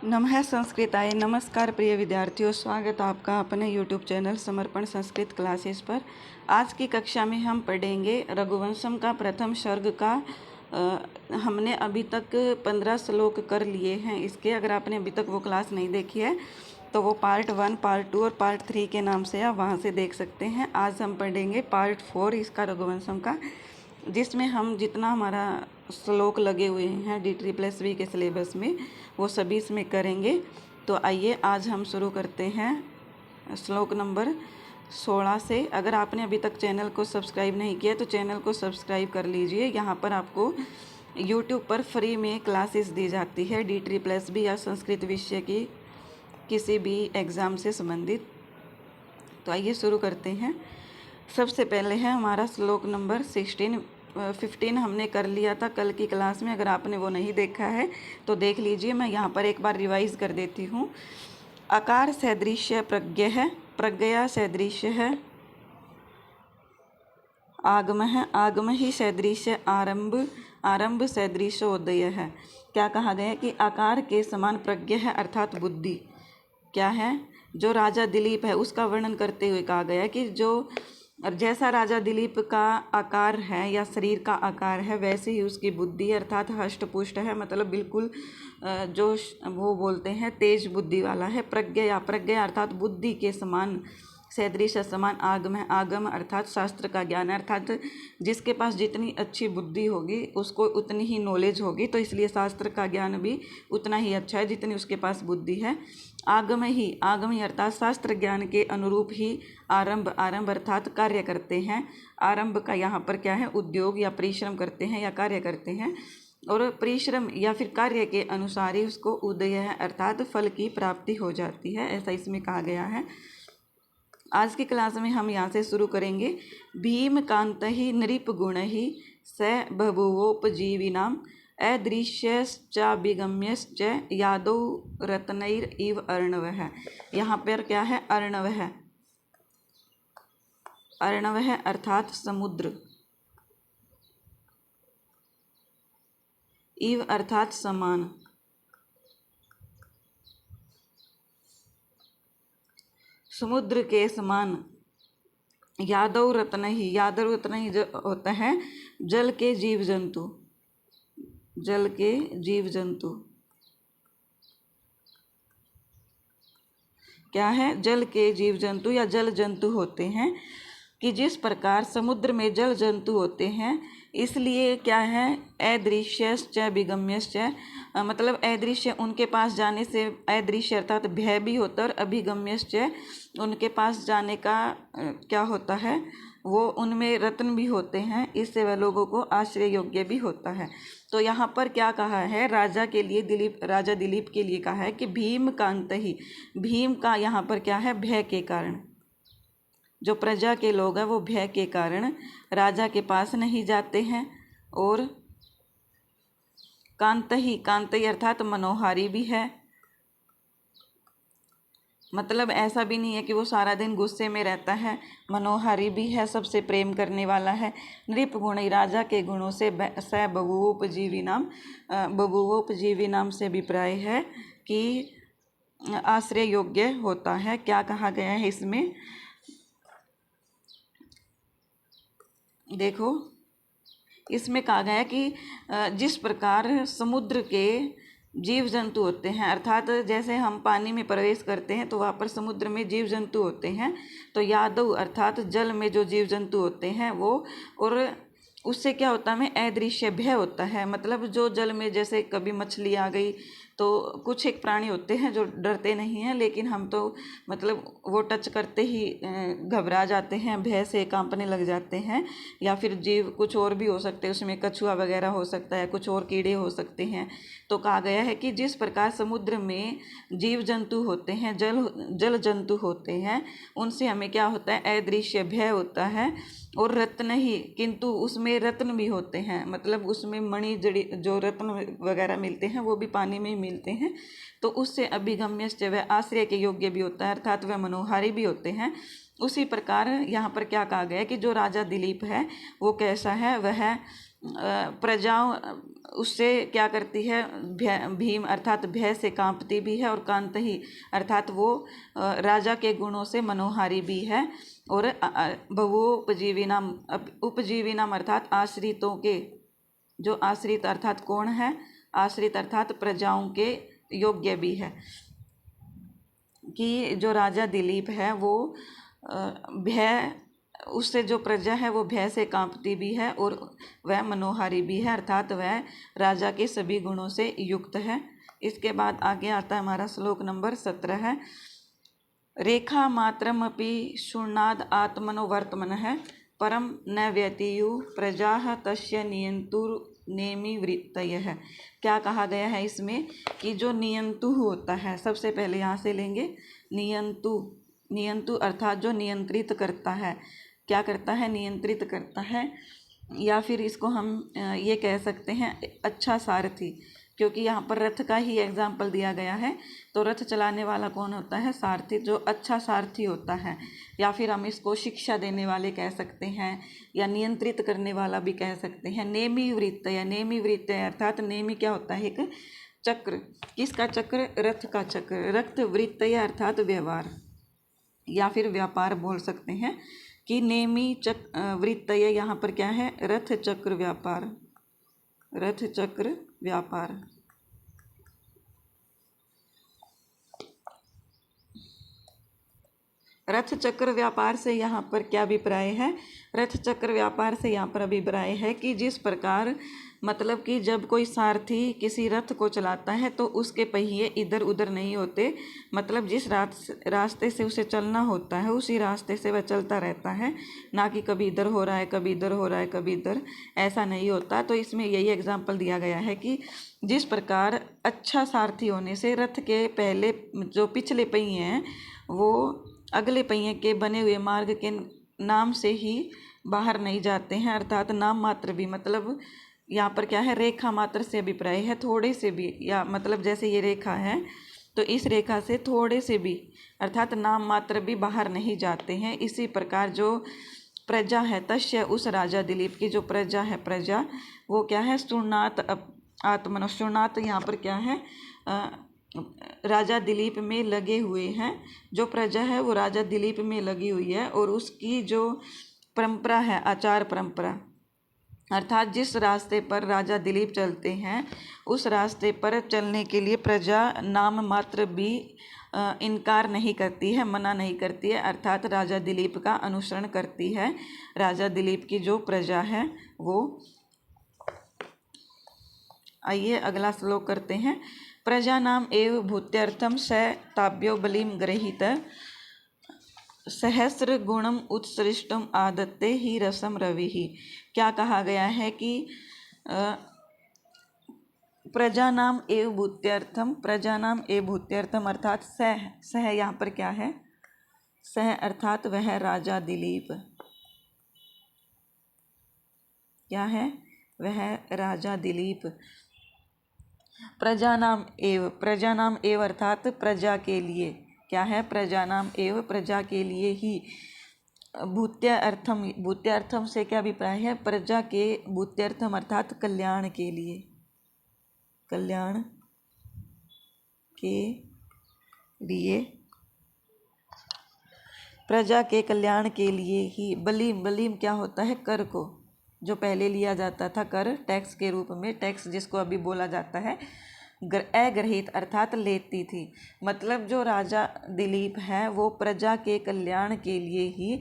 नमः संस्कृताय। नमस्कार प्रिय विद्यार्थियों, स्वागत आपका अपने YouTube चैनल समर्पण संस्कृत क्लासेस पर। आज की कक्षा में हम पढ़ेंगे रघुवंशम का प्रथम सर्ग का। हमने अभी तक 15 श्लोक कर लिए हैं इसके। अगर आपने अभी तक वो क्लास नहीं देखी है तो वो पार्ट 1, पार्ट 2 और पार्ट 3 के नाम से आप वहाँ से देख सकते हैं। आज हम पढ़ेंगे पार्ट 4 इसका रघुवंशम का, जिसमें हम जितना हमारा श्लोक लगे हुए हैं D3+V के सिलेबस में वो सभी इसमें करेंगे। तो आइए आज हम शुरू करते हैं श्लोक नंबर 16 से। अगर आपने अभी तक चैनल को सब्सक्राइब नहीं किया तो चैनल को सब्सक्राइब कर लीजिए। यहाँ पर आपको YouTube पर फ्री में क्लासेस दी जाती है D3+V या संस्कृत विषय की किसी भी एग्ज़ाम से संबंधित। तो आइए शुरू करते हैं। सबसे पहले है हमारा श्लोक नंबर 15 हमने कर लिया था कल की क्लास में। अगर आपने वो नहीं देखा है तो देख लीजिए। मैं यहाँ पर एक बार रिवाइज कर देती हूँ। आकार सदृश्य प्रज्ञ है, प्रज्ञया सदृश्य है आगम है, आगम ही सदृश्य आरंभ, आरंभ सदृश्य उदय है। क्या कहा गया कि आकार के समान प्रज्ञ है अर्थात बुद्धि क्या है, जो राजा दिलीप है उसका वर्णन करते हुए कहा गया कि जो जैसा राजा दिलीप का आकार है या शरीर का आकार है वैसे ही उसकी बुद्धि अर्थात हष्ट पुष्ट है, मतलब बिल्कुल जो वो बोलते हैं तेज बुद्धि वाला है। प्रज्ञा, प्रज्ञा अर्थात बुद्धि के समान, सदृश समान आगम है, आगम अर्थात शास्त्र का ज्ञान है, अर्थात जिसके पास जितनी अच्छी बुद्धि होगी उसको उतनी ही नॉलेज होगी। तो इसलिए शास्त्र का ज्ञान भी उतना ही अच्छा है जितनी उसके पास बुद्धि है। आगम ही अर्थात शास्त्र ज्ञान के अनुरूप ही आरंभ, आरंभ अर्थात कार्य करते हैं। आरंभ का यहाँ पर क्या है, उद्योग या परिश्रम करते हैं या कार्य करते हैं, और परिश्रम या फिर कार्य के अनुसार ही उसको उदय है अर्थात फल की प्राप्ति हो जाती है, ऐसा इसमें कहा गया है। आज की क्लास में हम यहाँ से शुरू करेंगे। भीम कांत ही नृप गुण ही स बभुवोपजीविनाम अदृश्यश्चाभिगम्यश्च यादौ रत्नैर इव अर्णव है। यहाँ पर क्या है, अर्णव है। अर्णव है अर्थात समुद्र, इव अर्थात समान, समुद्र के समान। यादव रत्न ही, यादव रत्न ही जो होता है जल के जीव जंतु, जल के जीव जंतु क्या है, जल के जीव जंतु या जल जंतु होते हैं। कि जिस प्रकार समुद्र में जल जंतु होते हैं इसलिए क्या है, अदृश्यश्च विगम्यश्च, मतलब अदृश्य उनके पास जाने से, अदृश्य अर्थात भय भी होता है, और अभिगम्यश्च उनके पास जाने का क्या होता है, वो उनमें रत्न भी होते हैं, इससे वह लोगों को आश्रय योग्य भी होता है। तो यहाँ पर क्या कहा है, राजा के लिए, दिलीप, राजा दिलीप के लिए कहा है कि भीम कांत ही, भीम का यहाँ पर क्या है, भय के कारण, जो प्रजा के लोग हैं वो भय के कारण राजा के पास नहीं जाते हैं। और कांत ही, कांत ही अर्थात मनोहारी भी है, मतलब ऐसा भी नहीं है कि वो सारा दिन गुस्से में रहता है, मनोहारी भी है, सबसे प्रेम करने वाला है। नृप गुण, राजा के गुणों से, स बभुवोपजीवी नाम, बभुवोपजीवी नाम से अभिप्राय है कि आश्रय योग्य होता है। क्या कहा गया है इसमें, देखो इसमें कहा गया कि जिस प्रकार समुद्र के जीव जंतु होते हैं, अर्थात जैसे हम पानी में प्रवेश करते हैं तो वहाँ पर समुद्र में जीव जंतु होते हैं, तो यादव अर्थात जल में जो जीव जंतु होते हैं वो, और उससे क्या होता है, हमें अदृश्य भय होता है, मतलब जो जल में जैसे कभी मछली आ गई, तो कुछ एक प्राणी होते हैं जो डरते नहीं हैं, लेकिन हम तो मतलब वो टच करते ही घबरा जाते हैं, भय से कांपने लग जाते हैं। या फिर जीव कुछ और भी हो सकते हैं, उसमें कछुआ वगैरह हो सकता है, कुछ और कीड़े हो सकते हैं। तो कहा गया है कि जिस प्रकार समुद्र में जीव जंतु होते हैं, जल जंतु होते हैं, उनसे हमें क्या होता है, अदृश्य भय होता है। और रत्न ही, किंतु उसमें रत्न भी होते हैं, मतलब उसमें मणि जड़ी जो रत्न वगैरह मिलते हैं वो भी पानी में ही मिलते हैं। तो उससे अभिगम्यश्च, वह आश्रय के योग्य भी होता है, अर्थात वह मनोहारी भी होते हैं। उसी प्रकार यहाँ पर क्या कहा गया है कि जो राजा दिलीप है वो कैसा है, वह प्रजाओं उससे क्या करती है, भीम अर्थात भय से कांपती भी है, और कांत ही अर्थात वो राजा के गुणों से मनोहारी भी है। और उपजीवी नाम अर्थात आश्रितों के, जो आश्रित अर्थात कौन है, आश्रित अर्थात प्रजाओं के योग्य भी है। कि जो राजा दिलीप है वो भय, उससे जो प्रजा है वो भय से कांपती भी है और वह मनोहारी भी है, अर्थात वह राजा के सभी गुणों से युक्त है। इसके बाद आगे आता है हमारा श्लोक नंबर 17 है। रेखा मात्रमपि शून्नाद आत्मनो वर्तमनः परम न व्यतीयु प्रजा तस्य नियंतुर्नेमि वृत्तयः। क्या कहा गया है इसमें कि जो नियंतु होता है, सबसे पहले यहाँ से लेंगे नियंतु। नियंतु अर्थात जो नियंत्रित करता है, क्या करता है, नियंत्रित करता है। या फिर इसको हम ये कह सकते हैं अच्छा सारथी, क्योंकि यहाँ पर रथ का ही एग्जाम्पल दिया गया है। तो रथ चलाने वाला कौन होता है, सारथी, जो अच्छा सारथी होता है। या फिर हम इसको शिक्षा देने वाले कह सकते हैं, या नियंत्रित करने वाला भी कह सकते हैं। नेमि वृत्त, या नेमि वृत्त अर्थात नेमि क्या होता है, एक चक्र। किसका चक्र, रथ का चक्र। रथ वृत्त अर्थात व्यवहार या फिर व्यापार बोल सकते हैं। कि नेमि वृत्तय यहाँ पर क्या है, रथ चक्र व्यापार, रथ चक्र व्यापार। रथ चक्र व्यापार से यहाँ पर क्या अभिप्राय है, रथ चक्र व्यापार से यहाँ पर अभिप्राय है कि जिस प्रकार, मतलब कि जब कोई सारथी किसी रथ को चलाता है तो उसके पहिए इधर उधर नहीं होते, मतलब जिस रास्ते से उसे चलना होता है उसी रास्ते से वह चलता रहता है, ना कि कभी इधर हो रहा है कभी इधर हो रहा है कभी इधर, ऐसा नहीं होता। तो इसमें यही एग्जाम्पल दिया गया है कि जिस प्रकार अच्छा सारथी होने से रथ के पहले जो पिछले पहिए हैं वो अगले पहिए के बने हुए मार्ग के नाम से ही बाहर नहीं जाते हैं, अर्थात नाम मात्र भी, मतलब यहाँ पर क्या है, रेखा मात्र से अभिप्राय है, थोड़े से भी, या मतलब जैसे ये रेखा है तो इस रेखा से थोड़े से भी अर्थात नाम मात्र भी बाहर नहीं जाते हैं। इसी प्रकार जो प्रजा है, तस्य उस राजा दिलीप की जो प्रजा है, प्रजा वो क्या है, सुनात आत्मनो, सुनात यहाँ पर क्या है, राजा दिलीप में लगे हुए हैं। जो प्रजा है वो राजा दिलीप में लगी हुई है, और उसकी जो परंपरा है, आचार परंपरा, अर्थात जिस रास्ते पर राजा दिलीप चलते हैं उस रास्ते पर चलने के लिए प्रजा नाम मात्र भी इनकार नहीं करती है, मना नहीं करती है, अर्थात राजा दिलीप का अनुसरण करती है। राजा दिलीप की जो प्रजा है वो। आइए अगला श्लोक करते हैं। प्रजा नाम एव भूत्यर्थम स ताभ्यो बलिम गृहीत सहस्र गुणम उत्सृष्टम आदत्ते ही रसम रवि ही। क्या कहा गया है कि प्रजा नाम एव भूत्यर्थम, प्रजा नाम एव भूत्यर्थम अर्थात सह यहाँ पर क्या है, सह अर्थात वह राजा दिलीप, क्या है, वह राजा दिलीप। प्रजा नाम एव अर्थात प्रजा के लिए, क्या है, प्रजा नाम एव प्रजा के लिए ही। भूत्यार्थम से क्या अभिप्राय है, प्रजा के, भूत्यार्थम अर्थात कल्याण के लिए, कल्याण के लिए, प्रजा के कल्याण के लिए ही। बलीम क्या होता है, कर को, जो पहले लिया जाता था कर टैक्स के रूप में, टैक्स जिसको अभी बोला जाता है अग्रहित अर्थात लेती थी। मतलब जो राजा दिलीप है वो प्रजा के कल्याण के लिए ही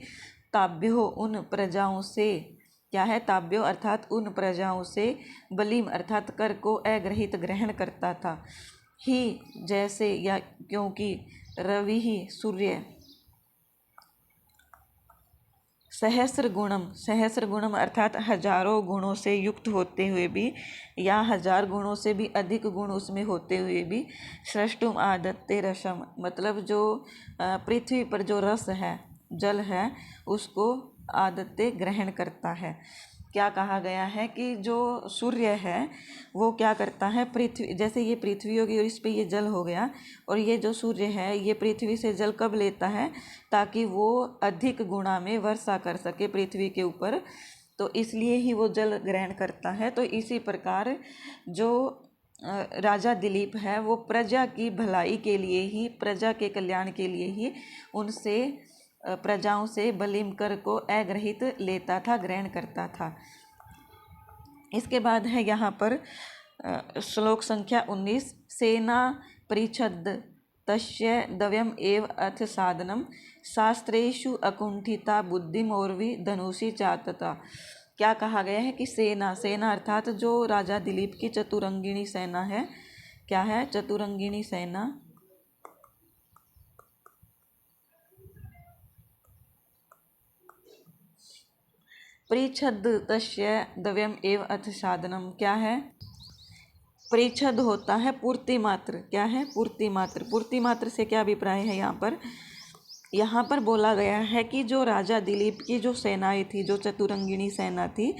ताभ्यो उन प्रजाओं से, क्या है, ताभ्यो अर्थात उन प्रजाओं से, बलीम अर्थात कर को अग्रहित ग्रहण करता था। ही जैसे, या क्योंकि, रवि ही सूर्य, सहस्र गुणम अर्थात हजारों गुणों से युक्त होते हुए भी, या हजार गुणों से भी अधिक गुण उसमें होते हुए भी, सृष्टुम आदत्ते रसम, मतलब जो पृथ्वी पर जो रस है, जल है, उसको आदत्ते ग्रहण करता है। क्या कहा गया है कि जो सूर्य है वो क्या करता है, पृथ्वी, जैसे ये पृथ्वी होगी और इस पे ये जल हो गया, और ये जो सूर्य है ये पृथ्वी से जल कब लेता है, ताकि वो अधिक गुणा में वर्षा कर सके पृथ्वी के ऊपर, तो इसलिए ही वो जल ग्रहण करता है। तो इसी प्रकार जो राजा दिलीप है वो प्रजा की भलाई के लिए ही, प्रजा के कल्याण के लिए ही उनसे प्रजाओं से बलिमकर को अग्रहित लेता था, ग्रहण करता था। इसके बाद है यहाँ पर श्लोक संख्या 19, सेना परिच्छद तस्य दव्यम एव अथ साधनम शास्त्रेषु अकुंठिता बुद्धिमोर्वि धनुषी चातता। क्या कहा गया है कि सेना, सेना अर्थात जो राजा दिलीप की चतुरंगिणी सेना है, क्या है चतुरंगिणी सेना, परिच्छद तस्य दव्यम एव अथ साधनम, क्या है परिच्छद होता है पूर्ति मात्र, क्या है पूर्ति मात्र। पूर्ति मात्र से क्या अभिप्राय है यहाँ पर बोला गया है कि जो राजा दिलीप की जो सेनाएं थी, जो चतुरंगिणी सेना थी,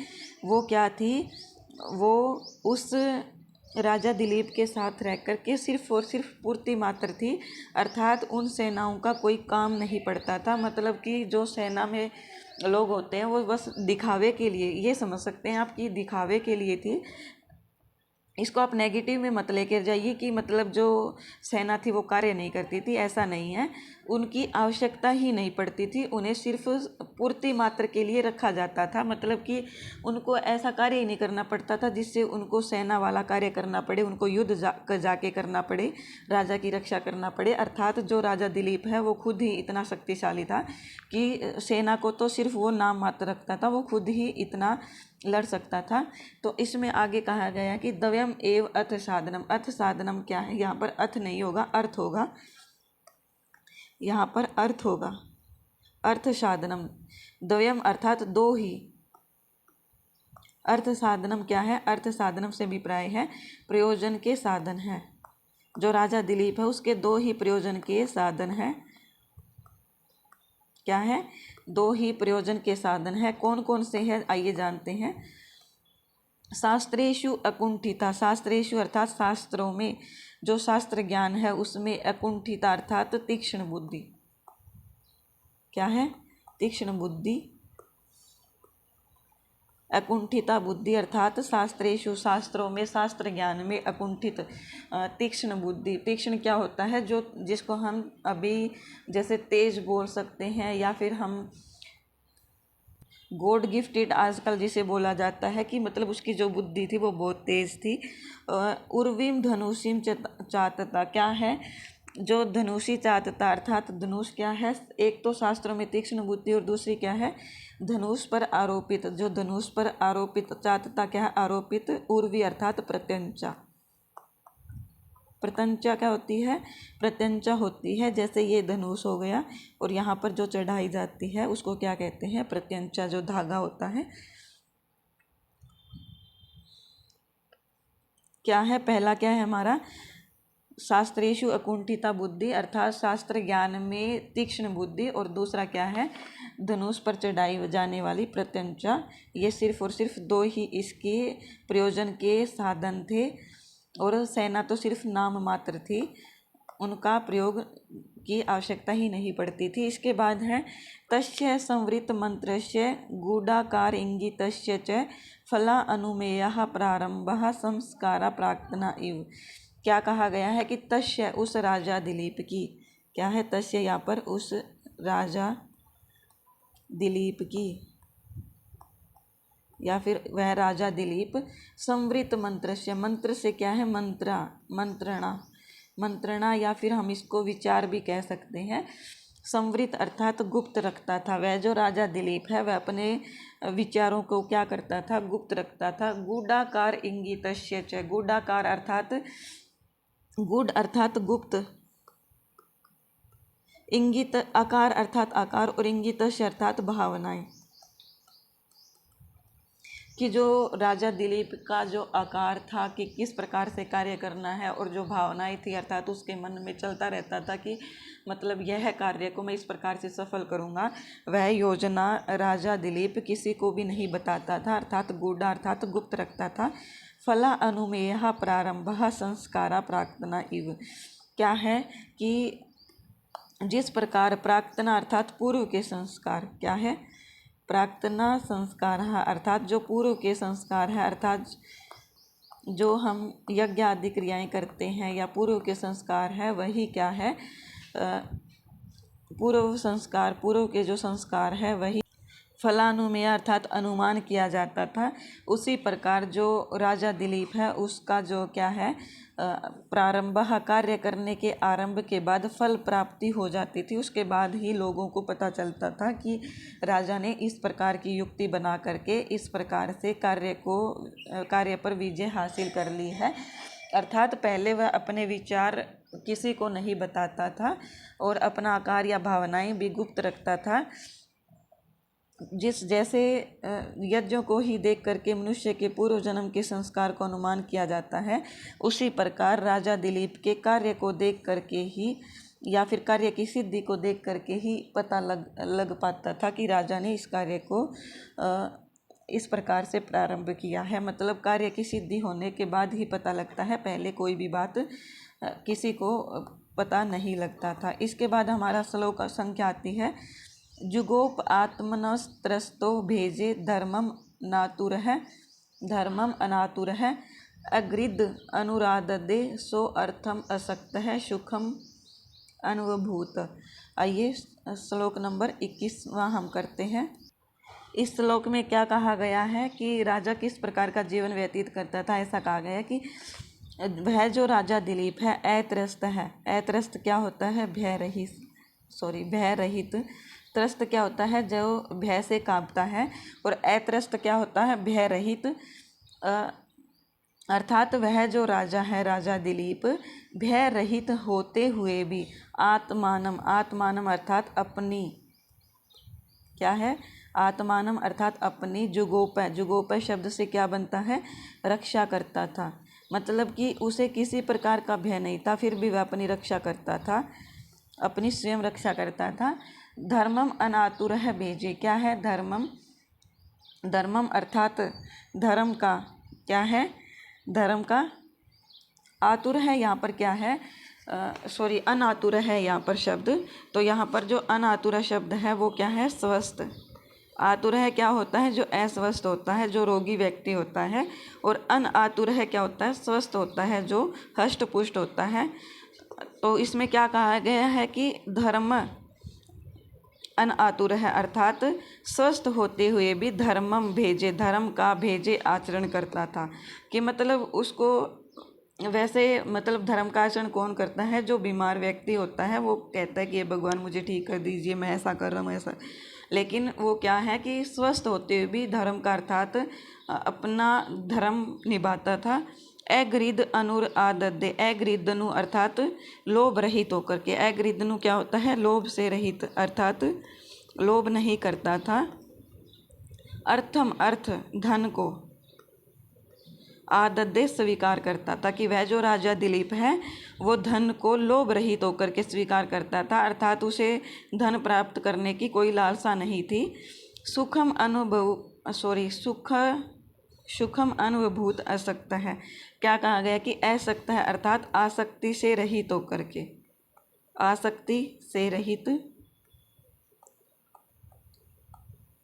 वो क्या थी, वो उस राजा दिलीप के साथ रह कर के सिर्फ और सिर्फ पूर्ति मात्र थी, अर्थात उन सेनाओं का कोई काम नहीं पड़ता था। मतलब कि जो सेना में लोग होते हैं वो बस दिखावे के लिए, ये समझ सकते हैं आप कि दिखावे के लिए थी। इसको आप नेगेटिव में मत लेकर जाइए कि मतलब जो सेना थी वो कार्य नहीं करती थी, ऐसा नहीं है। उनकी आवश्यकता ही नहीं पड़ती थी, उन्हें सिर्फ पूर्ति मात्र के लिए रखा जाता था। मतलब कि उनको ऐसा कार्य ही नहीं करना पड़ता था जिससे उनको सेना वाला कार्य करना पड़े, उनको युद्ध जाके करना पड़े, राजा की रक्षा करना पड़े। अर्थात जो राजा दिलीप है वो खुद ही इतना शक्तिशाली था कि सेना को तो सिर्फ वो नाम मात्र रखता था, वो खुद ही इतना लड़ सकता था। तो इसमें आगे कहा गया कि दव्यम एव अथ साधनम। अथ साधनम क्या है, यहाँ पर अथ नहीं होगा, अर्थ होगा, यहाँ पर अर्थ होगा, अर्थ साधनम। द्वयम अर्थात दो ही, अर्थ साधनम क्या है, अर्थ साधनम से अभिप्राय है प्रयोजन के साधन है। जो राजा दिलीप है उसके दो ही प्रयोजन के साधन है, क्या है, दो ही प्रयोजन के साधन है। कौन कौन से हैं आइए जानते हैं। शास्त्रेषु अकुंठिता, शास्त्रेषु अर्थात शास्त्रों में, जो शास्त्र ज्ञान है उसमें अकुंठिता अर्थात तीक्ष्ण बुद्धि, क्या है तीक्ष्ण बुद्धि, अकुंठिता बुद्धि अर्थात शास्त्रेषु, शास्त्रों में, शास्त्र ज्ञान में अकुंठित तीक्ष्ण बुद्धि। तीक्ष्ण क्या होता है, जो जिसको हम अभी जैसे तेज बोल सकते हैं, या फिर हम गॉड गिफ्टेड आजकल जिसे बोला जाता है कि मतलब उसकी जो बुद्धि थी वो बहुत तेज थी। उर्विम धनुषिम चातता, क्या है जो धनुषी चातता अर्थात धनुष क्या है, एक तो शास्त्रों में तीक्ष्ण बुद्धि और दूसरी क्या है धनुष पर आरोपित, जो धनुष पर आरोपित, चातता क्या है आरोपित, उर्वी अर्थात प्रत्यंचा, प्रत्यंचा क्या होती है, प्रत्यंचा होती है। जैसे ये धनुष हो गया और यहाँ पर जो चढ़ाई जाती है उसको क्या कहते हैं प्रत्यंचा, जो धागा होता है। क्या है पहला, क्या है हमारा शास्त्रेषु अकुंठिता बुद्धि अर्थात शास्त्र ज्ञान में तीक्ष्ण बुद्धि, और दूसरा क्या है धनुष पर चढ़ाई जाने वाली प्रत्यंचा। ये सिर्फ और सिर्फ दो ही इसके प्रयोजन के साधन थे, और सेना तो सिर्फ नाम मात्र थी, उनका प्रयोग की आवश्यकता ही नहीं पड़ती थी। इसके बाद है तस्य संवृत मंत्रस्य गूढ़ाकार इंगितस्य च फला अनुमेयः प्रारंभः संस्कारा प्राक्तना इव। क्या कहा गया है कि तस्य उस राजा दिलीप की, क्या है तस्य यहाँ पर उस राजा दिलीप की, या फिर वह राजा दिलीप संवृत मंत्र से, मंत्र से क्या है मंत्रा, मंत्रणा, मंत्रणा या फिर हम इसको विचार भी कह सकते हैं। संवृत अर्थात गुप्त रखता था। वह जो राजा दिलीप है वह अपने विचारों को क्या करता था गुप्त रखता था। गूढ़ाकार इंगितस्य च, गूढ़ाकार अर्थात गूढ़ अर्थात गुप्त, इंगित आकार अर्थात आकार, और इंगितस्य अर्थात भावनाएं, कि जो राजा दिलीप का जो आकार था कि किस प्रकार से कार्य करना है, और जो भावनाएं थी अर्थात उसके मन में चलता रहता था कि मतलब यह कार्य को मैं इस प्रकार से सफल करूंगा, वह योजना राजा दिलीप किसी को भी नहीं बताता था, अर्थात गूढ़ा अर्थात गुप्त रखता था। फला अनुमेयः प्रारंभः संस्कारा प्राक्तना इव, क्या है कि जिस प्रकार प्राक्तना अर्थात पूर्व के संस्कार, क्या है प्राक्तना संस्कारः अर्थात जो पूर्व के संस्कार है, अर्थात जो हम यज्ञ आदि क्रियाएं करते हैं या पूर्व के संस्कार है, वही क्या है, पूर्व के जो संस्कार है वही फलानुमेय अर्थात अनुमान किया जाता था। उसी प्रकार जो राजा दिलीप है उसका जो क्या है, प्रारंभ कार्य करने के आरंभ के बाद फल प्राप्ति हो जाती थी। उसके बाद ही लोगों को पता चलता था कि राजा ने इस प्रकार की युक्ति बना करके इस प्रकार से कार्य पर विजय हासिल कर ली है। अर्थात पहले वह अपने विचार किसी को नहीं बताता था और अपना आकार या भावनाएं भी गुप्त रखता था। जैसे यज्ञों को ही देख करके मनुष्य के पूर्व जन्म के संस्कार को अनुमान किया जाता है, उसी प्रकार राजा दिलीप के कार्य को देख करके ही या फिर कार्य की सिद्धि को देख करके ही पता लग पाता था कि राजा ने इस कार्य को इस प्रकार से प्रारंभ किया है। मतलब कार्य की सिद्धि होने के बाद ही पता लगता है, पहले कोई भी बात किसी को पता नहीं लगता था। इसके बाद हमारा श्लोक संख्या आती है, जुगोप आत्मनस्त्रस्तो भेजे धर्मम अनातुरः अगृद अनुराददे सो अर्थम असक्तः सुखम अनुभूत। आइए श्लोक नंबर 21वां हम करते हैं। इस श्लोक में क्या कहा गया है कि राजा किस प्रकार का जीवन व्यतीत करता था। ऐसा कहा गया है कि वह जो राजा दिलीप है अत्रस्त है। अत्रस्त क्या होता है, भय रहित। त्रस्त क्या होता है, जो भय से कांपता है, और अत्रस्त क्या होता है, भय रहित। अर्थात वह जो राजा है, राजा दिलीप, भय रहित होते हुए भी आत्मानम अर्थात अपनी, क्या है, आत्मानम अर्थात अपनी, जुगोप शब्द से क्या बनता है, रक्षा करता था। मतलब कि उसे किसी प्रकार का भय नहीं था, फिर भी वह अपनी रक्षा करता था, अपनी स्वयं रक्षा करता था। धर्मम अनातुरः भेजे, क्या है, धर्मम अर्थात धर्म का, क्या है, धर्म का। आतुर है यहाँ पर क्या है, अनातुर है यहाँ पर शब्द। तो यहाँ पर जो अनातुर शब्द है वो क्या है, स्वस्थ। आतुर है क्या होता है, जो अस्वस्थ होता है, जो रोगी व्यक्ति होता है। और अनातुर है क्या होता है, स्वस्थ होता है, जो हष्ट पुष्ट होता है। तो इसमें क्या कहा गया है कि धर्म अनातुर है अर्थात स्वस्थ होते हुए भी धर्मम भेजे, धर्म का भेजे आचरण करता था। कि मतलब उसको वैसे, मतलब धर्म का आचरण कौन करता है, जो बीमार व्यक्ति होता है वो कहता है कि ये भगवान मुझे ठीक कर दीजिए, मैं ऐसा कर रहा हूँ ऐसा। लेकिन वो क्या है कि स्वस्थ होते हुए भी धर्म का अर्थात अपना धर्म निभाता था। अगृद अनुराददे, अगृदनु अर्थात लोभ रहित होकर के। अगृदनु क्या होता है, लोभ से रहित, अर्थात लोभ नहीं करता था। अर्थम अर्थ धन को, आददे स्वीकार करता था। कि वह जो राजा दिलीप है वो धन को लोभ रहित होकर के स्वीकार करता था, अर्थात उसे धन प्राप्त करने की कोई लालसा नहीं थी। सुखम अनुभूत असक्त है, क्या कहा गया कि असक्त है अर्थात आसक्ति से रहित होकर के, आसक्ति से रहित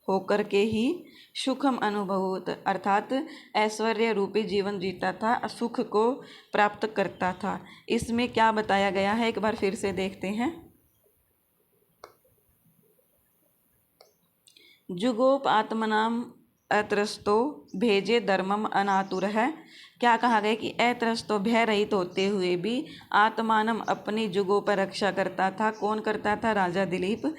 होकर के ही सुखम अनुभूत अर्थात ऐश्वर्य रूपी जीवन जीता था, सुख को प्राप्त करता था। इसमें क्या बताया गया है, एक बार फिर से देखते हैं। जुगोप आत्मनाम अत्रस्तो भेजे धर्मम अनातुर है, क्या कहा गया कि अत्रस्तो भय रहित होते हुए भी आत्मानम अपनी जुगों पर रक्षा करता था। कौन करता था, राजा दिलीप।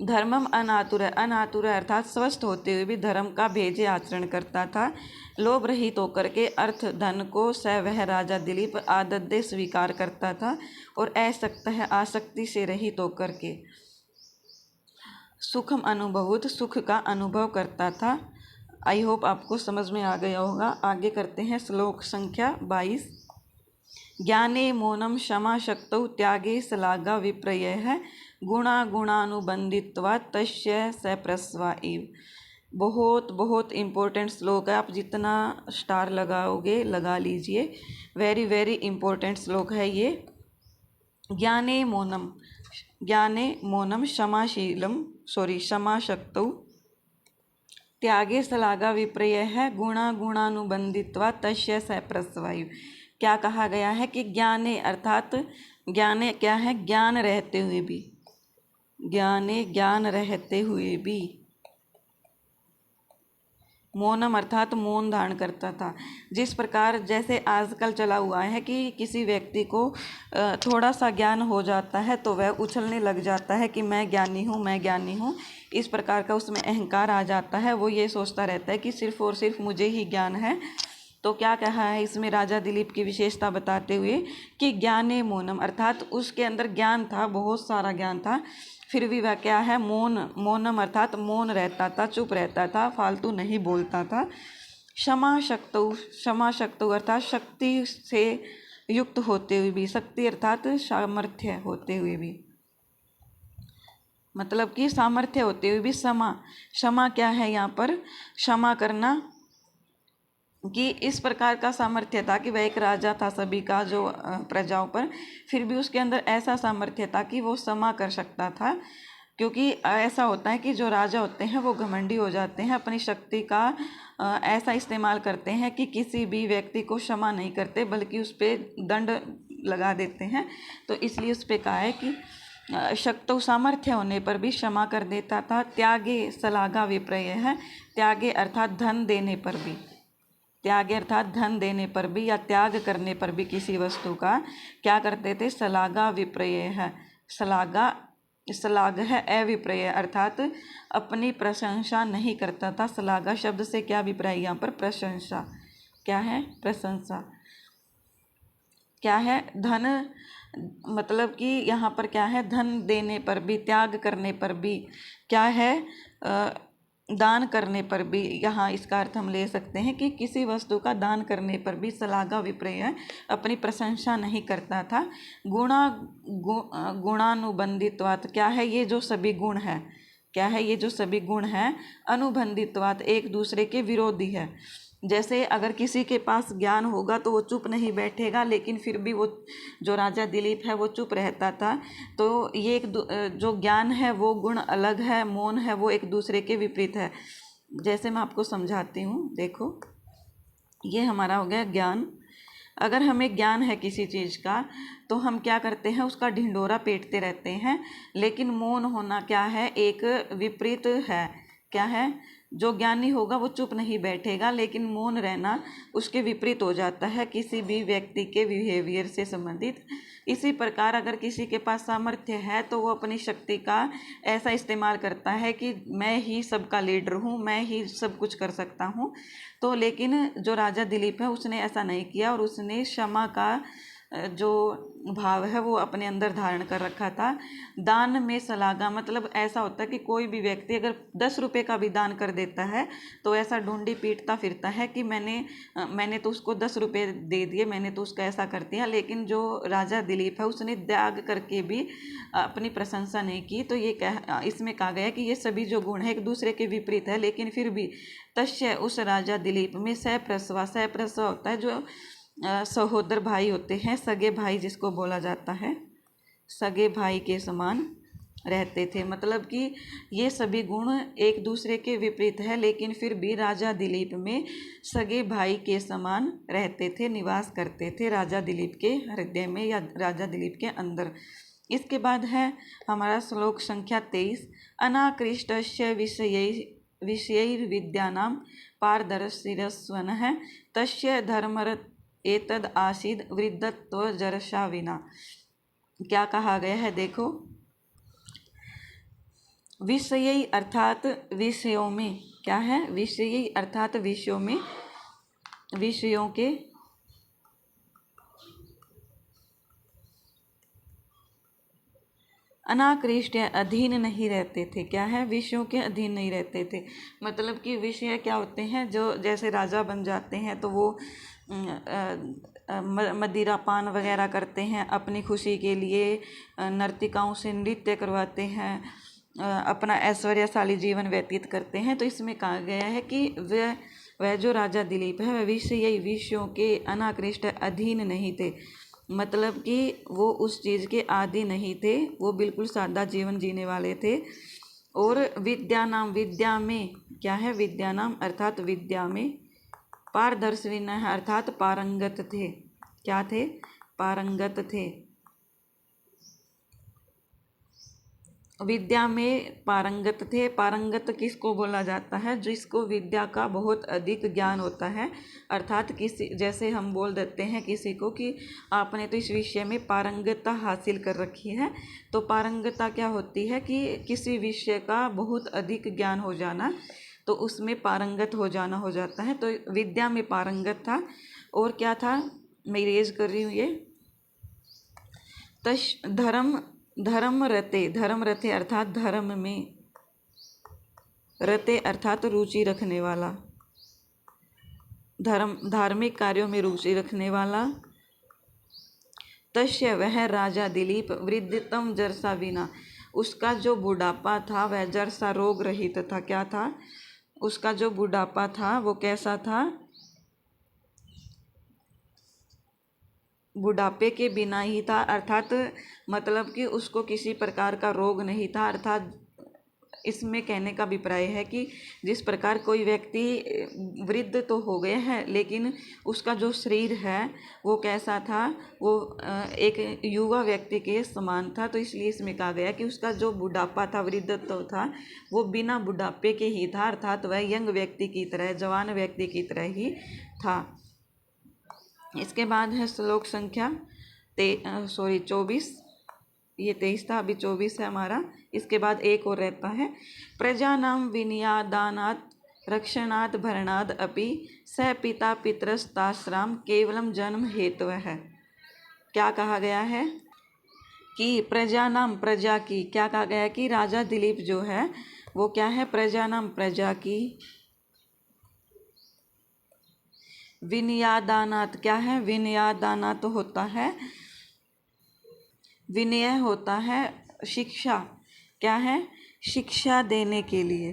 धर्मम अनातुर, अनातुर अर्थात स्वस्थ होते हुए भी धर्म का भेजे आचरण करता था। लोभ रहित होकर के अर्थ धन को वह राजा दिलीप आदद्य स्वीकार करता था। और असक्त है आसक्ति से रहित होकर के सुखम अनुभूत सुख का अनुभव करता था। आई होप आपको समझ में आ गया होगा। आगे करते हैं श्लोक संख्या 22। ज्ञाने मौनम क्षमा शक्तौ त्यागे सलागा विप्रयः गुणा गुणानुबंधित्वा तस्य स प्रस्वा इव। बहुत बहुत इम्पोर्टेंट श्लोक है, आप जितना स्टार लगाओगे लगा लीजिए। वेरी वेरी इम्पोर्टेंट श्लोक है ये। ज्ञाने मौनम क्षमा शक्तौ त्यागे सलागा विपर्यय गुणा गुणानुबंधित्वा तस्य स प्रस्वायु। क्या कहा गया है कि ज्ञाने अर्थात ज्ञाने क्या है, ज्ञान रहते हुए भी, ज्ञाने ज्ञान रहते हुए भी, मौनम अर्थात मौन धारण करता था। जिस प्रकार जैसे आजकल चला हुआ है कि किसी व्यक्ति को थोड़ा सा ज्ञान हो जाता है तो वह उछलने लग जाता है कि मैं ज्ञानी हूँ, मैं ज्ञानी हूँ। इस प्रकार का उसमें अहंकार आ जाता है। वो ये सोचता रहता है कि सिर्फ और सिर्फ मुझे ही ज्ञान है। तो क्या कहा है इसमें राजा दिलीप की विशेषता बताते हुए कि ज्ञाने मौनम अर्थात उसके अंदर ज्ञान था, बहुत सारा ज्ञान था, फिर भी वह क्या है, मौन, मौनम अर्थात मौन रहता था, चुप रहता था, फालतू नहीं बोलता था। क्षमा शक्तौ अर्थात शक्ति से युक्त होते हुए भी, शक्ति अर्थात सामर्थ्य होते हुए भी, मतलब कि सामर्थ्य होते हुए भी क्षमा क्या है यहाँ पर, क्षमा करना, कि इस प्रकार का सामर्थ्य था कि वह एक राजा था सभी का जो प्रजाओं पर, फिर भी उसके अंदर ऐसा सामर्थ्य था कि वो क्षमा कर सकता था। क्योंकि ऐसा होता है कि जो राजा होते हैं वो घमंडी हो जाते हैं, अपनी शक्ति का ऐसा इस्तेमाल करते हैं कि किसी भी व्यक्ति को क्षमा नहीं करते बल्कि उस पर दंड लगा देते हैं। तो इसलिए उस पर कहा है कि शक्तो सामर्थ्य होने पर भी क्षमा कर देता था। त्यागे सलागा विपर्यय है, त्यागे अर्थात धन देने पर भी, त्याग अर्थात धन देने पर भी या त्याग करने पर भी किसी वस्तु का क्या करते थे, सलागा विपर्यय है। सलाग है अविपर्यय अर्थात अपनी प्रशंसा नहीं करता था। सलागा शब्द से क्या अभिप्राय यहाँ पर, प्रशंसा, क्या है, प्रशंसा, क्या है, धन, मतलब कि यहाँ पर क्या है, धन देने पर भी, त्याग करने पर भी, क्या है, दान करने पर भी। यहाँ इसका अर्थ हम ले सकते हैं कि किसी वस्तु का दान करने पर भी सलागा विपर्यय अपनी प्रशंसा नहीं करता था। गुणानुबंधित्वात् क्या है, ये जो सभी गुण है, क्या है, ये जो सभी गुण हैं, अनुबंधित्वात् एक दूसरे के विरोधी है। जैसे अगर किसी के पास ज्ञान होगा तो वो चुप नहीं बैठेगा, लेकिन फिर भी वो जो राजा दिलीप है वो चुप रहता था। तो ये एक जो ज्ञान है वो गुण अलग है, मौन है वो एक दूसरे के विपरीत है। जैसे मैं आपको समझाती हूँ, देखो ये हमारा हो गया ज्ञान। अगर हमें ज्ञान है किसी चीज़ का तो हम क्या करते हैं, उसका ढिंढोरा पीटते रहते हैं। लेकिन मौन होना क्या है, एक विपरीत है। क्या है, जो ज्ञानी होगा वो चुप नहीं बैठेगा, लेकिन मौन रहना उसके विपरीत हो जाता है किसी भी व्यक्ति के बिहेवियर से संबंधित। इसी प्रकार अगर किसी के पास सामर्थ्य है तो वो अपनी शक्ति का ऐसा इस्तेमाल करता है कि मैं ही सबका लीडर हूँ, मैं ही सब कुछ कर सकता हूँ। तो लेकिन जो राजा दिलीप है उसने ऐसा नहीं किया और उसने क्षमा का जो भाव है वो अपने अंदर धारण कर रखा था। दान में सलागा मतलब ऐसा होता है कि कोई भी व्यक्ति अगर 10 रुपये का भी दान कर देता है तो ऐसा ढूंढी पीटता फिरता है कि मैंने तो उसको 10 रुपये दे दिए, मैंने तो उसका ऐसा कर दिया। लेकिन जो राजा दिलीप है उसने त्याग करके भी अपनी प्रशंसा नहीं की। तो ये इसमें कहा गया कि ये सभी जो गुण है एक दूसरे के विपरीत है, लेकिन फिर भी तस्य उस राजा दिलीप में सप्रस्व होता है जो सहोदर भाई होते हैं, सगे भाई जिसको बोला जाता है, सगे भाई के समान रहते थे। मतलब कि ये सभी गुण एक दूसरे के विपरीत है, लेकिन फिर भी राजा दिलीप में सगे भाई के समान रहते थे, निवास करते थे राजा दिलीप के हृदय में या राजा दिलीप के अंदर। इसके बाद है हमारा श्लोक संख्या 23, अनाकृष्टस्य विषयैर्विद्यानां पारदर्शिरस्वनः तस्य धर्मरत एतद आसीद वृद्धत्व जरशा विना। क्या कहा गया है, देखो, विषयी अर्थात विषयों में, क्या है, विषयी अर्थात विषयों में, विषयों के अनाकृष्ट अधीन नहीं रहते थे। क्या है, विषयों के अधीन नहीं रहते थे। मतलब कि विषय क्या होते हैं, जो जैसे राजा बन जाते हैं तो वो मदिरा पान वगैरह करते हैं, अपनी खुशी के लिए नर्तिकाओं से नृत्य करवाते हैं, अपना ऐश्वर्यशाली जीवन व्यतीत करते हैं। तो इसमें कहा गया है कि वह जो राजा दिलीप है वह विषयों के अनाकृष्ट अधीन नहीं थे। मतलब कि वो उस चीज़ के आदी नहीं थे, वो बिल्कुल सादा जीवन जीने वाले थे। और विद्या में क्या है? विद्यानाम अर्थात विद्या में, पारदर्शिनः अर्थात पारंगत थे। क्या थे? पारंगत थे। विद्या में पारंगत थे। पारंगत किसको बोला जाता है? जिसको विद्या का बहुत अधिक ज्ञान होता है। अर्थात किसी, जैसे हम बोल देते हैं किसी को कि आपने तो इस विषय में पारंगतता हासिल कर रखी है, तो पारंगतता क्या होती है कि किसी विषय का बहुत अधिक ज्ञान हो जाना, तो उसमें पारंगत हो जाना हो जाता है। तो विद्या में पारंगत था। और क्या था? मैं इरेज कर रही हूँ ये। तश धर्म धर्म रते, धर्म रते अर्थात धर्म में, रते अर्थात रुचि रखने वाला, धार्मिक कार्यों में रुचि रखने वाला। तस्य वह राजा दिलीप वृद्धतम जरसा विना, उसका जो बुढ़ापा था वह जरसा रोग रहित था। क्या था? उसका जो बुढ़ापा था वो कैसा था? बुढ़ापे के बिना ही था। अर्थात मतलब कि उसको किसी प्रकार का रोग नहीं था। अर्थात इसमें कहने का अभिप्राय है कि जिस प्रकार कोई व्यक्ति वृद्ध तो हो गए हैं, लेकिन उसका जो शरीर है वो कैसा था? वो एक युवा व्यक्ति के समान था। तो इसलिए इसमें कहा गया कि उसका जो बुढ़ापा था, वृद्धत्व था, वो बिना बुढ़ापे के ही था। अर्थात वह यंग व्यक्ति की तरह, जवान व्यक्ति की तरह ही था। इसके बाद है श्लोक संख्या 24। ये 23 था, अभी 24 है हमारा। इसके बाद एक और रहता है, प्रजानाम विनयादानात् रक्षणात् भरणाद अपि स पिता पितरस्ताश्राम केवलम जन्म हेतवः है। क्या कहा गया है? कि प्रजानाम, प्रजा की, क्या कहा गया है? कि राजा दिलीप जो है वो क्या है? प्रजानाम, प्रजा की, विनयादानात्, क्या है? विनयादानात् होता है, विनय होता है शिक्षा। क्या है? शिक्षा देने के लिए,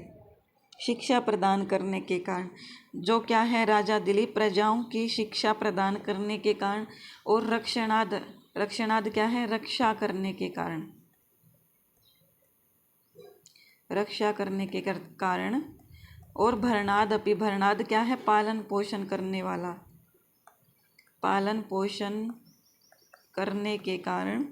शिक्षा प्रदान करने के कारण। जो क्या है? राजा दिलीप प्रजाओं की शिक्षा प्रदान करने के कारण। और रक्षणाद, रक्षणाद क्या है? रक्षा करने के कारण, रक्षा करने के कारण। और भरणाद अपि, भरणाद क्या है? पालन पोषण करने वाला, पालन पोषण करने के कारण।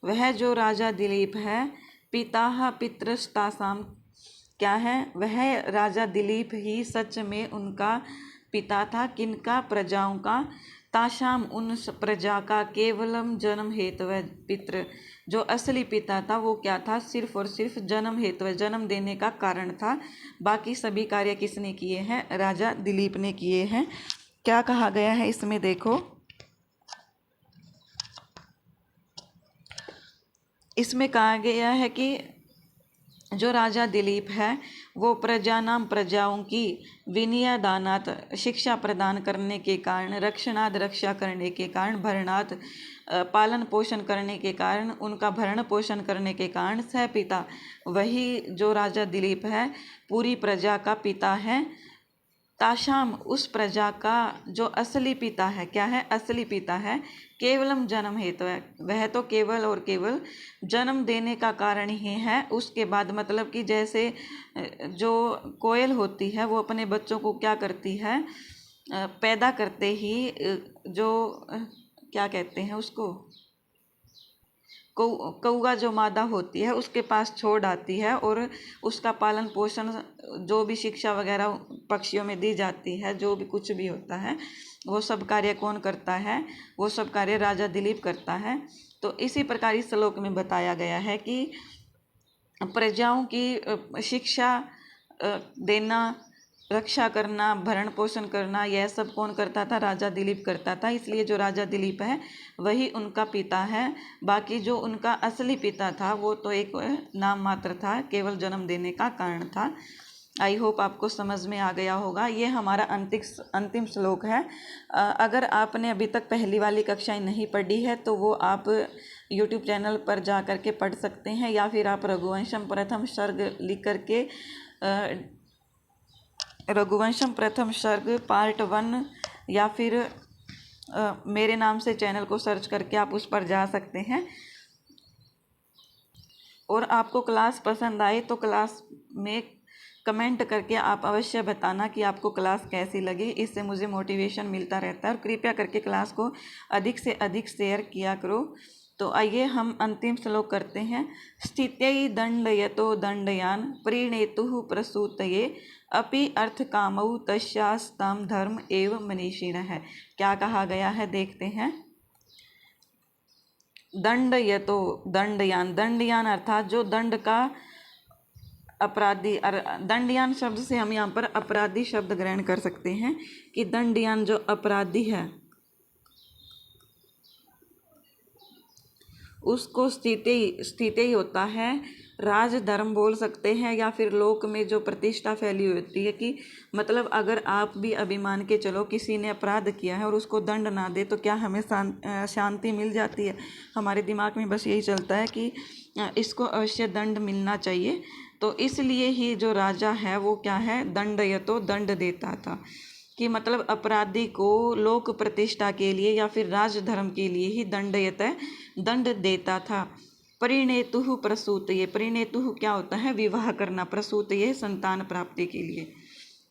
वह जो राजा दिलीप है, पिता पितृस्तासाम, क्या है? वह राजा दिलीप ही सच में उनका पिता था। किनका? प्रजाओं का। ताशाम, उन प्रजा का, केवलम जन्म हेतु, पितृ जो असली पिता था वो क्या था? सिर्फ और सिर्फ जन्म हेतु, जन्म देने का कारण था। बाकी सभी कार्य किसने किए हैं? राजा दिलीप ने किए हैं। क्या कहा गया है इसमें? देखो, इसमें कहा गया है कि जो राजा दिलीप है वो प्रजानाम, प्रजाओं की, विनयदानात् शिक्षा प्रदान करने के कारण, रक्षणाद रक्षा करने के कारण, भरणात् पालन पोषण करने के कारण, उनका भरण पोषण करने के कारण, सह पिता, वही जो राजा दिलीप है पूरी प्रजा का पिता है। ताशाम, उस प्रजा का जो असली पिता है, क्या है? असली पिता है। केवलम जन्म हेतु है, वह तो केवल और केवल जन्म देने का कारण ही है। उसके बाद मतलब कि जैसे जो कोयल होती है वो अपने बच्चों को क्या करती है? पैदा करते ही जो क्या कहते हैं उसको, कौवा जो मादा होती है उसके पास छोड़ आती है, और उसका पालन पोषण, जो भी शिक्षा वगैरह पक्षियों में दी जाती है, जो भी कुछ भी होता है, वो सब कार्य कौन करता है? वो सब कार्य राजा दिलीप करता है। तो इसी प्रकार इस श्लोक में बताया गया है कि प्रजाओं की शिक्षा देना, रक्षा करना, भरण पोषण करना, यह सब कौन करता था? राजा दिलीप करता था। इसलिए जो राजा दिलीप है वही उनका पिता है। बाकी जो उनका असली पिता था वो तो एक नाम मात्र था, केवल जन्म देने का कारण था। आई होप आपको समझ में आ गया होगा। ये हमारा अंतिम श्लोक है। अगर आपने अभी तक पहली वाली कक्षाएं नहीं पढ़ी है तो वो आप यूट्यूब चैनल पर जा कर के पढ़ सकते हैं, या फिर आप रघुवंशम प्रथम सर्ग लिख करके रघुवंशम प्रथम सर्ग पार्ट 1, या फिर मेरे नाम से चैनल को सर्च करके आप उस पर जा सकते हैं। और आपको क्लास पसंद आए तो क्लास में कमेंट करके आप अवश्य बताना कि आपको क्लास कैसी लगी। इससे मुझे मोटिवेशन मिलता रहता है। और कृपया करके क्लास को अधिक से अधिक शेयर किया करो। तो आइए हम अंतिम श्लोक करते हैं। स्थित्यै दंडयतो दंडयान प्रीणेतुः प्रसूतये अपि अर्थ कामौ तस्यास्ताम धर्म एव मनीषिणः। क्या कहा गया है देखते हैं। दंडयतो दंडयान, दंडयान अर्थात जो दंड का अपराधी, दंडयान शब्द से हम यहाँ पर अपराधी शब्द ग्रहण कर सकते हैं कि दंडयान जो अपराधी है उसको स्थिति ही होता है। राज धर्म बोल सकते हैं या फिर लोक में जो प्रतिष्ठा फैली होती है कि मतलब अगर आप भी अभिमान के चलो किसी ने अपराध किया है और उसको दंड ना दे तो क्या हमें शांति मिल जाती है। हमारे दिमाग में बस यही चलता है कि इसको अवश्य दंड मिलना चाहिए। तो इसलिए ही जो राजा है वो क्या है, दंडयतो दंड देता था कि मतलब अपराधी को लोक प्रतिष्ठा के लिए या फिर राजधर्म के लिए ही दंडयत दंड देता था। परिणेतुः प्रसूतये, परिणेतुः क्या होता है, विवाह करना, प्रसूतये संतान प्राप्ति के लिए।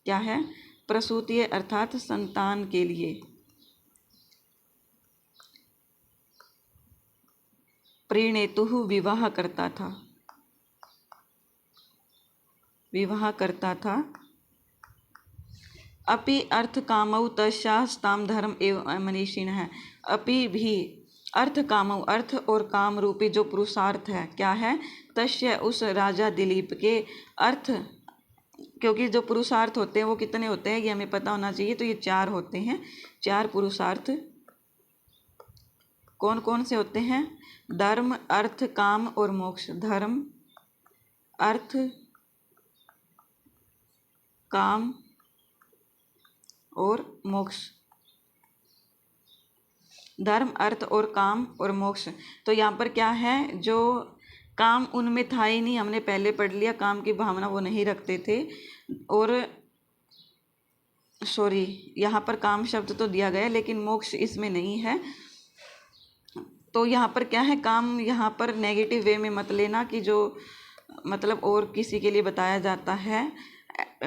क्या है, प्रसूतये अर्थात संतान के लिए। परिणेतुः विवाह करता था, विवाह करता था। अपि अर्थ कामौ तस्यास्ताम धर्म एवं मनीषिणः। अपि भी अर्थ कामौ, अर्थ और काम रूपी जो पुरुषार्थ है क्या है, तस्य उस राजा दिलीप के अर्थ, क्योंकि जो पुरुषार्थ होते हैं वो कितने होते हैं ये हमें पता होना चाहिए। तो ये 4 होते हैं, 4 पुरुषार्थ। कौन कौन से होते हैं, धर्म अर्थ काम और मोक्ष। धर्म अर्थ काम और मोक्ष, धर्म अर्थ और काम और मोक्ष। तो यहाँ पर क्या है, जो काम उनमें था ही नहीं, हमने पहले पढ़ लिया, काम की भावना वो नहीं रखते थे। और यहाँ पर काम शब्द तो दिया गया लेकिन मोक्ष इसमें नहीं है। तो यहाँ पर क्या है, काम यहाँ पर नेगेटिव वे में मत लेना कि जो मतलब और किसी के लिए बताया जाता है,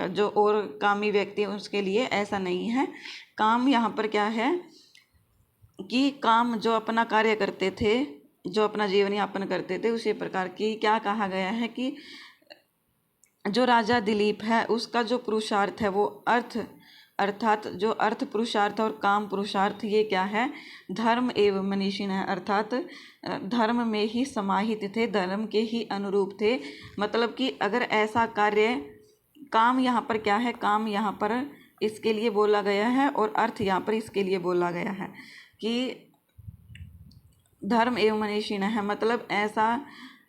जो और कामी व्यक्ति है उसके लिए, ऐसा नहीं है। काम यहाँ पर क्या है कि काम जो अपना कार्य करते थे, जो अपना जीवन यापन करते थे, उसी प्रकार की क्या कहा गया है कि जो राजा दिलीप है उसका जो पुरुषार्थ है वो अर्थ अर्थात जो अर्थ पुरुषार्थ और काम पुरुषार्थ ये क्या है, धर्म एवं मनीषिण है, अर्थात धर्म में ही समाहित थे, धर्म के ही अनुरूप थे। मतलब कि अगर ऐसा कार्य, काम यहाँ पर क्या है, काम यहाँ पर इसके लिए बोला गया है और अर्थ यहाँ पर इसके लिए बोला गया है कि धर्म एवं मनीषिण है, मतलब ऐसा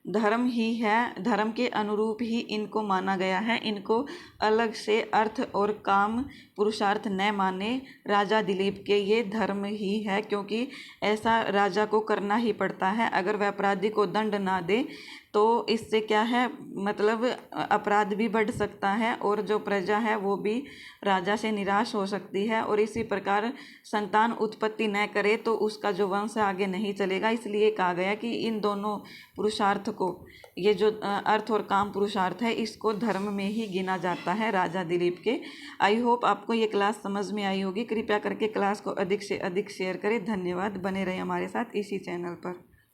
धर्म ही है, धर्म के अनुरूप ही इनको माना गया है। इनको अलग से अर्थ और काम पुरुषार्थ न माने राजा दिलीप के, ये धर्म ही है, क्योंकि ऐसा राजा को करना ही पड़ता है। अगर वह अपराधी को दंड ना दे तो इससे क्या है, मतलब अपराध भी बढ़ सकता है और जो प्रजा है वो भी राजा से निराश हो सकती है। और इसी प्रकार संतान उत्पत्ति न करे तो उसका जो वंश आगे नहीं चलेगा। इसलिए कहा गया कि इन दोनों पुरुषार्थ को, ये जो अर्थ और काम पुरुषार्थ है, इसको धर्म में ही गिना जाता है राजा दिलीप के। आई होप आपको ये क्लास समझ में आई होगी। कृपया करके क्लास को अधिक से अधिक शेयर करें। धन्यवाद, बने रहे हमारे साथ इसी चैनल पर।